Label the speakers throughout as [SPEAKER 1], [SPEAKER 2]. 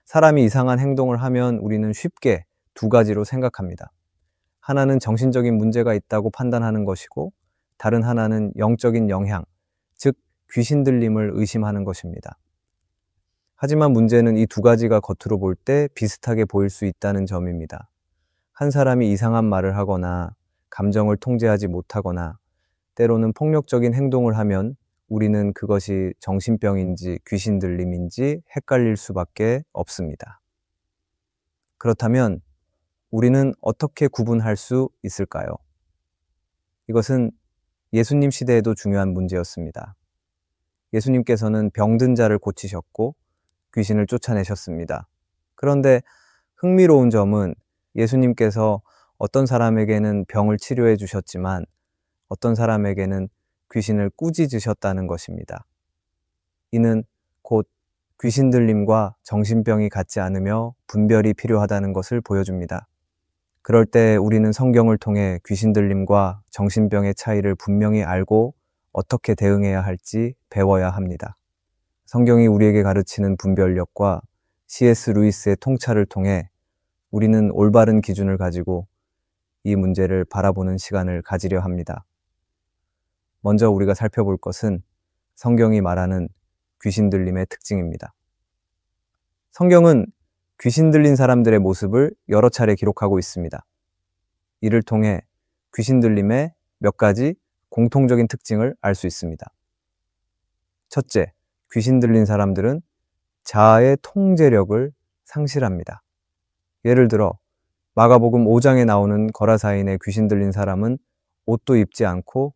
[SPEAKER 1] 사람이 이상한 행동을 하면 우리는 쉽게 두 가지로 생각합니다. 하나는 정신적인 문제가 있다고 판단하는 것이고, 다른 하나는 영적인 영향, 즉 귀신 들림을 의심하는 것입니다. 하지만 문제는 이 두 가지가 겉으로 볼 때 비슷하게 보일 수 있다는 점입니다. 한 사람이 이상한 말을 하거나 감정을 통제하지 못하거나 때로는 폭력적인 행동을 하면 우리는 그것이 정신병인지 귀신 들림인지 헷갈릴 수밖에 없습니다. 그렇다면 우리는 어떻게 구분할 수 있을까요? 이것은 예수님 시대에도 중요한 문제였습니다. 예수님께서는 병든 자를 고치셨고 귀신을 쫓아내셨습니다. 그런데 흥미로운 점은 예수님께서 어떤 사람에게는 병을 치료해 주셨지만 어떤 사람에게는 귀신을 꾸짖으셨다는 것입니다. 이는 곧 귀신 들림과 정신병이 같지 않으며 분별이 필요하다는 것을 보여줍니다. 그럴 때 우리는 성경을 통해 귀신 들림과 정신병의 차이를 분명히 알고 어떻게 대응해야 할지 배워야 합니다. 성경이 우리에게 가르치는 분별력과 C.S. 루이스의 통찰을 통해 우리는 올바른 기준을 가지고 이 문제를 바라보는 시간을 가지려 합니다. 먼저 우리가 살펴볼 것은 성경이 말하는 귀신 들림의 특징입니다. 성경은 귀신 들린 사람들의 모습을 여러 차례 기록하고 있습니다. 이를 통해 귀신 들림의 몇 가지 공통적인 특징을 알 수 있습니다. 첫째, 귀신 들린 사람들은 자아의 통제력을 상실합니다. 예를 들어 마가복음 5장에 나오는 거라사인의 귀신 들린 사람은 옷도 입지 않고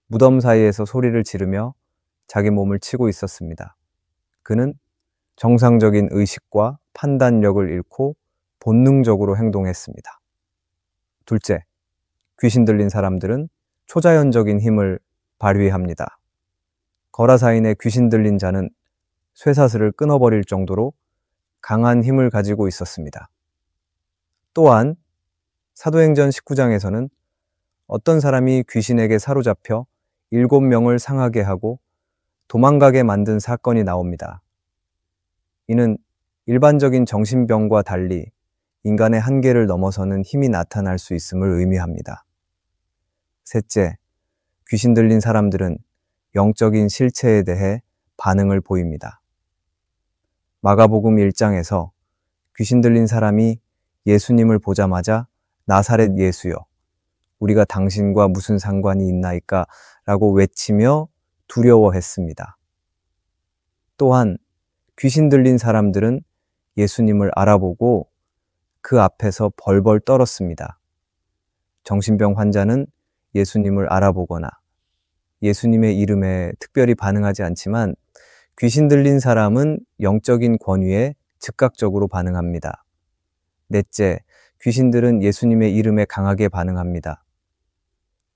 [SPEAKER 1] 무덤 사이에서 소리를 지르며 자기 몸을 치고 있었습니다. 그는 정상적인 의식과 판단력을 잃고 본능적으로 행동했습니다. 둘째, 귀신 들린 사람들은 초자연적인 힘을 발휘합니다. 거라사인의 귀신 들린 자는 쇠사슬을 끊어버릴 정도로 강한 힘을 가지고 있었습니다. 또한 사도행전 19장에서는 어떤 사람이 귀신에게 사로잡혀 7명을 상하게 하고 도망가게 만든 사건이 나옵니다. 이는 일반적인 정신병과 달리 인간의 한계를 넘어서는 힘이 나타날 수 있음을 의미합니다. 셋째, 귀신 들린 사람들은 영적인 실체에 대해 반응을 보입니다. 마가복음 1장에서 귀신 들린 사람이 예수님을 보자마자 나사렛 예수여, 우리가 당신과 무슨 상관이 있나이까? 라고 외치며 두려워했습니다. 또한 귀신 들린 사람들은 예수님을 알아보고 그 앞에서 벌벌 떨었습니다. 정신병 환자는 예수님을 알아보거나 예수님의 이름에 특별히 반응하지 않지만 귀신 들린 사람은 영적인 권위에 즉각적으로 반응합니다. 넷째, 귀신들은 예수님의 이름에 강하게 반응합니다.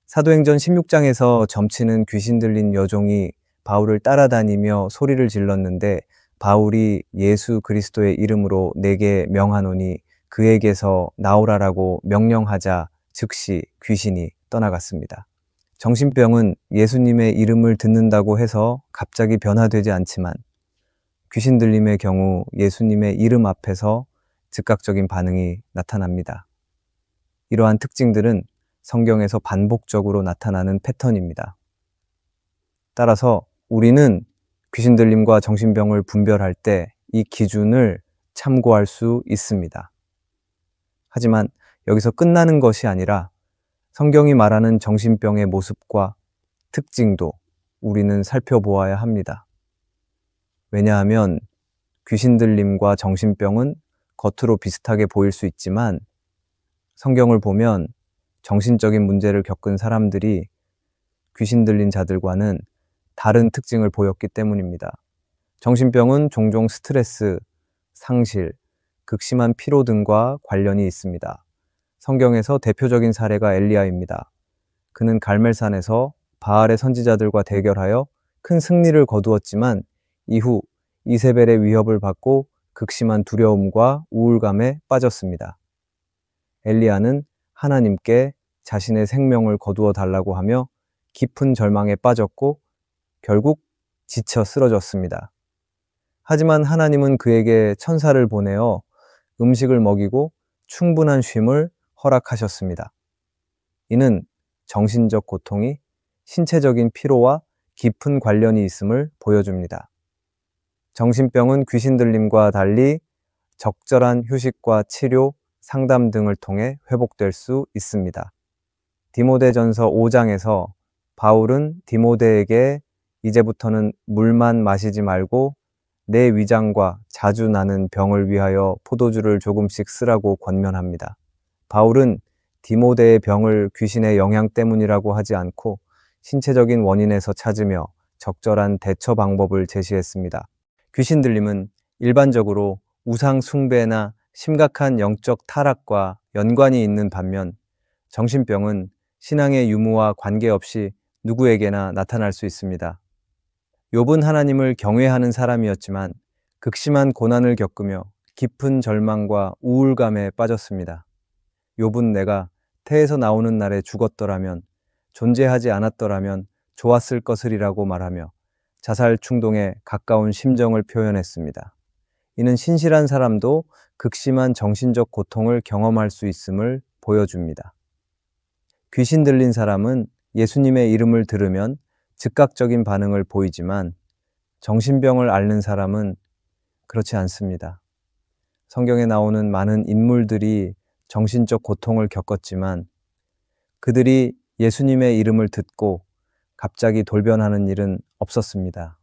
[SPEAKER 1] 사도행전 16장에서 점치는 귀신 들린 여종이 바울을 따라다니며 소리를 질렀는데 바울이 예수 그리스도의 이름으로 내게 명하노니 그에게서 나오라라고 명령하자 즉시 귀신이 떠나갔습니다. 정신병은 예수님의 이름을 듣는다고 해서 갑자기 변화되지 않지만 귀신 들림의 경우 예수님의 이름 앞에서 즉각적인 반응이 나타납니다. 이러한 특징들은 성경에서 반복적으로 나타나는 패턴입니다. 따라서 우리는 귀신 들림과 정신병을 분별할 때 이 기준을 참고할 수 있습니다. 하지만 여기서 끝나는 것이 아니라 성경이 말하는 정신병의 모습과 특징도 우리는 살펴보아야 합니다. 왜냐하면 귀신 들림과 정신병은 겉으로 비슷하게 보일 수 있지만 성경을 보면 정신적인 문제를 겪은 사람들이 귀신 들린 자들과는 다른 특징을 보였기 때문입니다. 정신병은 종종 스트레스, 상실, 극심한 피로 등과 관련이 있습니다. 성경에서 대표적인 사례가 엘리야입니다. 그는 갈멜산에서 바알의 선지자들과 대결하여 큰 승리를 거두었지만 이후 이세벨의 위협을 받고 극심한 두려움과 우울감에 빠졌습니다. 엘리야는 하나님께 자신의 생명을 거두어 달라고 하며 깊은 절망에 빠졌고 결국 지쳐 쓰러졌습니다. 하지만 하나님은 그에게 천사를 보내어 음식을 먹이고 충분한 쉼을 허락하셨습니다. 이는 정신적 고통이 신체적인 피로와 깊은 관련이 있음을 보여줍니다. 정신병은 귀신 들림과 달리 적절한 휴식과 치료, 상담 등을 통해 회복될 수 있습니다. 디모데전서 5장에서 바울은 디모데에게 이제부터는 물만 마시지 말고 내 위장과 자주 나는 병을 위하여 포도주를 조금씩 쓰라고 권면합니다. 바울은 디모데의 병을 귀신의 영향 때문이라고 하지 않고 신체적인 원인에서 찾으며 적절한 대처 방법을 제시했습니다. 귀신 들림은 일반적으로 우상 숭배나 심각한 영적 타락과 연관이 있는 반면 정신병은 신앙의 유무와 관계없이 누구에게나 나타날 수 있습니다. 욥은 하나님을 경외하는 사람이었지만 극심한 고난을 겪으며 깊은 절망과 우울감에 빠졌습니다. 욥은 내가 태에서 나오는 날에 죽었더라면, 존재하지 않았더라면 좋았을 것이라고 말하며 자살 충동에 가까운 심정을 표현했습니다. 이는 신실한 사람도 극심한 정신적 고통을 경험할 수 있음을 보여줍니다. 귀신 들린 사람은 예수님의 이름을 들으면 즉각적인 반응을 보이지만 정신병을 앓는 사람은 그렇지 않습니다. 성경에 나오는 많은 인물들이 정신적 고통을 겪었지만 그들이 예수님의 이름을 듣고 갑자기 돌변하는 일은 없었습니다.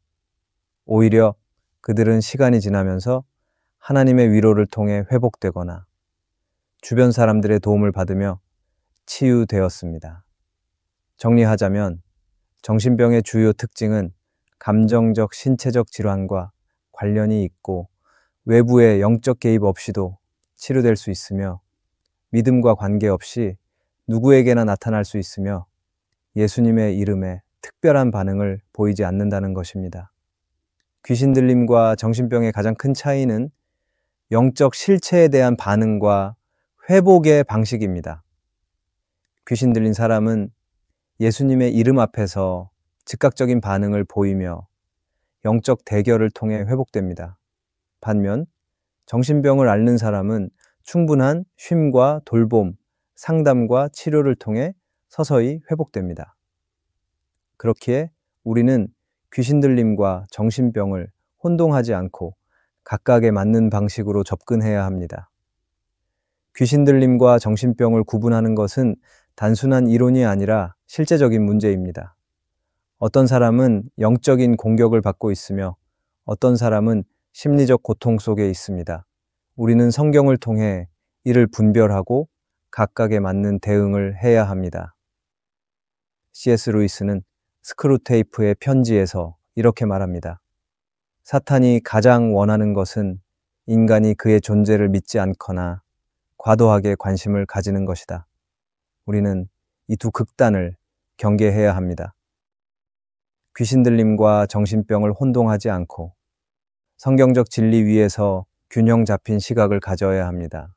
[SPEAKER 1] 오히려 그들은 시간이 지나면서 하나님의 위로를 통해 회복되거나 주변 사람들의 도움을 받으며 치유되었습니다. 정리하자면 정신병의 주요 특징은 감정적, 신체적 질환과 관련이 있고 외부의 영적 개입 없이도 치료될 수 있으며 믿음과 관계없이 누구에게나 나타날 수 있으며 예수님의 이름에 특별한 반응을 보이지 않는다는 것입니다. 귀신 들림과 정신병의 가장 큰 차이는 영적 실체에 대한 반응과 회복의 방식입니다. 귀신 들린 사람은 예수님의 이름 앞에서 즉각적인 반응을 보이며 영적 대결을 통해 회복됩니다. 반면 정신병을 앓는 사람은 충분한 쉼과 돌봄, 상담과 치료를 통해 서서히 회복됩니다. 그렇기에 우리는 귀신 들림과 정신병을 혼동하지 않고 각각에 맞는 방식으로 접근해야 합니다. 귀신 들림과 정신병을 구분하는 것은 단순한 이론이 아니라 실제적인 문제입니다. 어떤 사람은 영적인 공격을 받고 있으며 어떤 사람은 심리적 고통 속에 있습니다. 우리는 성경을 통해 이를 분별하고 각각에 맞는 대응을 해야 합니다. C.S. 루이스는 스크루테이프의 편지에서 이렇게 말합니다. 사탄이 가장 원하는 것은 인간이 그의 존재를 믿지 않거나 과도하게 관심을 가지는 것이다. 우리는 이 두 극단을 경계해야 합니다. 귀신 들림과 정신병을 혼동하지 않고 성경적 진리 위에서 균형 잡힌 시각을 가져야 합니다.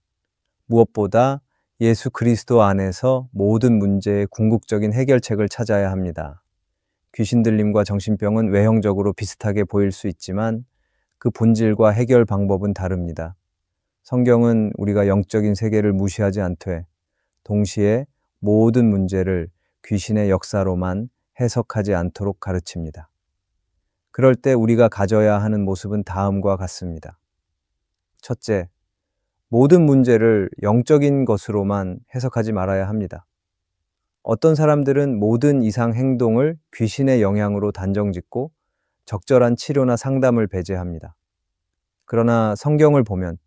[SPEAKER 1] 무엇보다 예수 그리스도 안에서 모든 문제의 궁극적인 해결책을 찾아야 합니다. 귀신 들림과 정신병은 외형적으로 비슷하게 보일 수 있지만 그 본질과 해결 방법은 다릅니다. 성경은 우리가 영적인 세계를 무시하지 않되 동시에 모든 문제를 귀신의 역사로만 해석하지 않도록 가르칩니다. 그럴 때 우리가 가져야 하는 모습은 다음과 같습니다. 첫째, 모든 문제를 영적인 것으로만 해석하지 말아야 합니다. 어떤 사람들은 모든 이상 행동을 귀신의 영향으로 단정짓고 적절한 치료나 상담을 배제합니다. 그러나 성경을 보면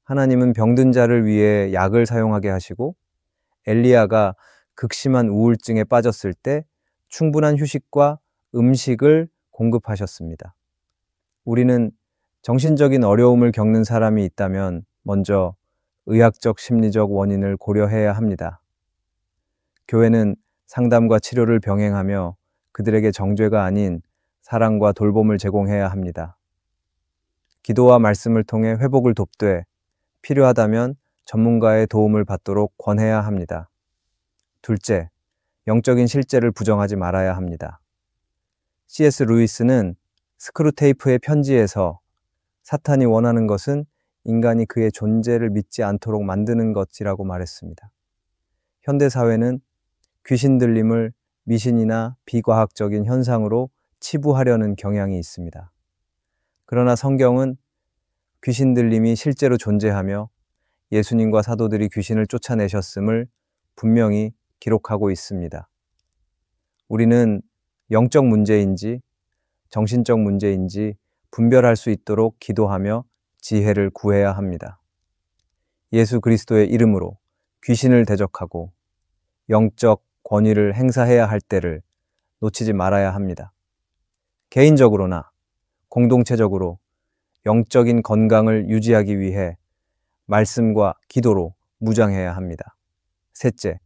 [SPEAKER 1] 하나님은 병든 자를 위해 약을 사용하게 하시고 엘리야가 극심한 우울증에 빠졌을 때 충분한 휴식과 음식을 공급하셨습니다. 우리는 정신적인 어려움을 겪는 사람이 있다면 먼저 의학적 심리적 원인을 고려해야 합니다. 교회는 상담과 치료를 병행하며 그들에게 정죄가 아닌 사랑과 돌봄을 제공해야 합니다. 기도와 말씀을 통해 회복을 돕되 필요하다면 전문가의 도움을 받도록 권해야 합니다. 둘째, 영적인 실제를 부정하지 말아야 합니다. C.S. 루이스는 스크루테이프의 편지에서 사탄이 원하는 것은 인간이 그의 존재를 믿지 않도록 만드는 것이라고 말했습니다. 현대 사회는 귀신 들림을 미신이나 비과학적인 현상으로 치부하려는 경향이 있습니다. 그러나 성경은 귀신 들림이 실제로 존재하며 예수님과 사도들이 귀신을 쫓아내셨음을 분명히 기록하고 있습니다. 우리는 영적 문제인지 정신적 문제인지 분별할 수 있도록 기도하며 지혜를 구해야 합니다. 예수 그리스도의 이름으로 귀신을 대적하고 영적 권위를 행사해야 할 때를 놓치지 말아야 합니다. 개인적으로나 공동체적으로 영적인 건강을 유지하기 위해 말씀과 기도로 무장해야 합니다. 셋째,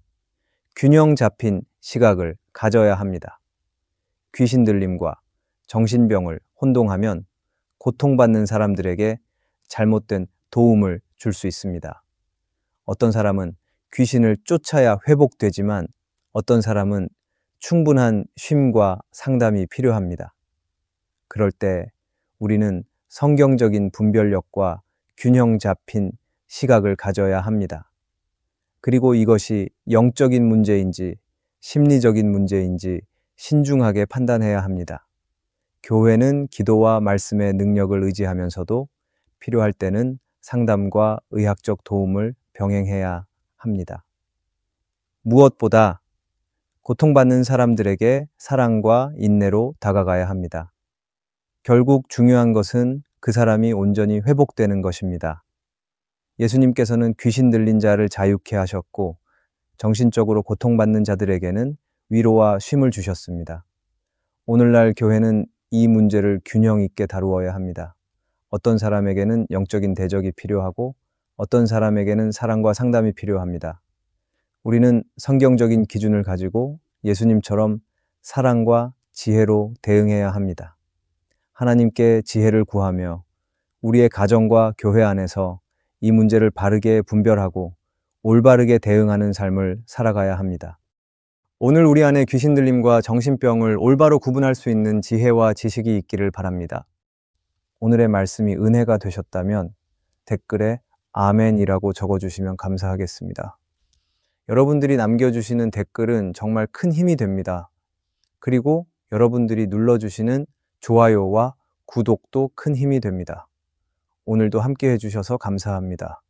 [SPEAKER 1] 균형 잡힌 시각을 가져야 합니다. 귀신 들림과 정신병을 혼동하면 고통받는 사람들에게 잘못된 도움을 줄 수 있습니다. 어떤 사람은 귀신을 쫓아야 회복되지만 어떤 사람은 충분한 쉼과 상담이 필요합니다. 그럴 때 우리는 성경적인 분별력과 균형 잡힌 시각을 가져야 합니다. 그리고 이것이 영적인 문제인지 심리적인 문제인지 신중하게 판단해야 합니다. 교회는 기도와 말씀의 능력을 의지하면서도 필요할 때는 상담과 의학적 도움을 병행해야 합니다. 무엇보다 고통받는 사람들에게 사랑과 인내로 다가가야 합니다. 결국 중요한 것은 그 사람이 온전히 회복되는 것입니다. 예수님께서는 귀신 들린 자를 자유케 하셨고 정신적으로 고통받는 자들에게는 위로와 쉼을 주셨습니다. 오늘날 교회는 이 문제를 균형 있게 다루어야 합니다. 어떤 사람에게는 영적인 대적이 필요하고 어떤 사람에게는 사랑과 상담이 필요합니다. 우리는 성경적인 기준을 가지고 예수님처럼 사랑과 지혜로 대응해야 합니다. 하나님께 지혜를 구하며 우리의 가정과 교회 안에서 이 문제를 바르게 분별하고 올바르게 대응하는 삶을 살아가야 합니다. 오늘 우리 안에 귀신 들림과 정신병을 올바로 구분할 수 있는 지혜와 지식이 있기를 바랍니다. 오늘의 말씀이 은혜가 되셨다면 댓글에 아멘이라고 적어주시면 감사하겠습니다. 여러분들이 남겨주시는 댓글은 정말 큰 힘이 됩니다. 그리고 여러분들이 눌러주시는 좋아요와 구독도 큰 힘이 됩니다. 오늘도 함께 해주셔서 감사합니다.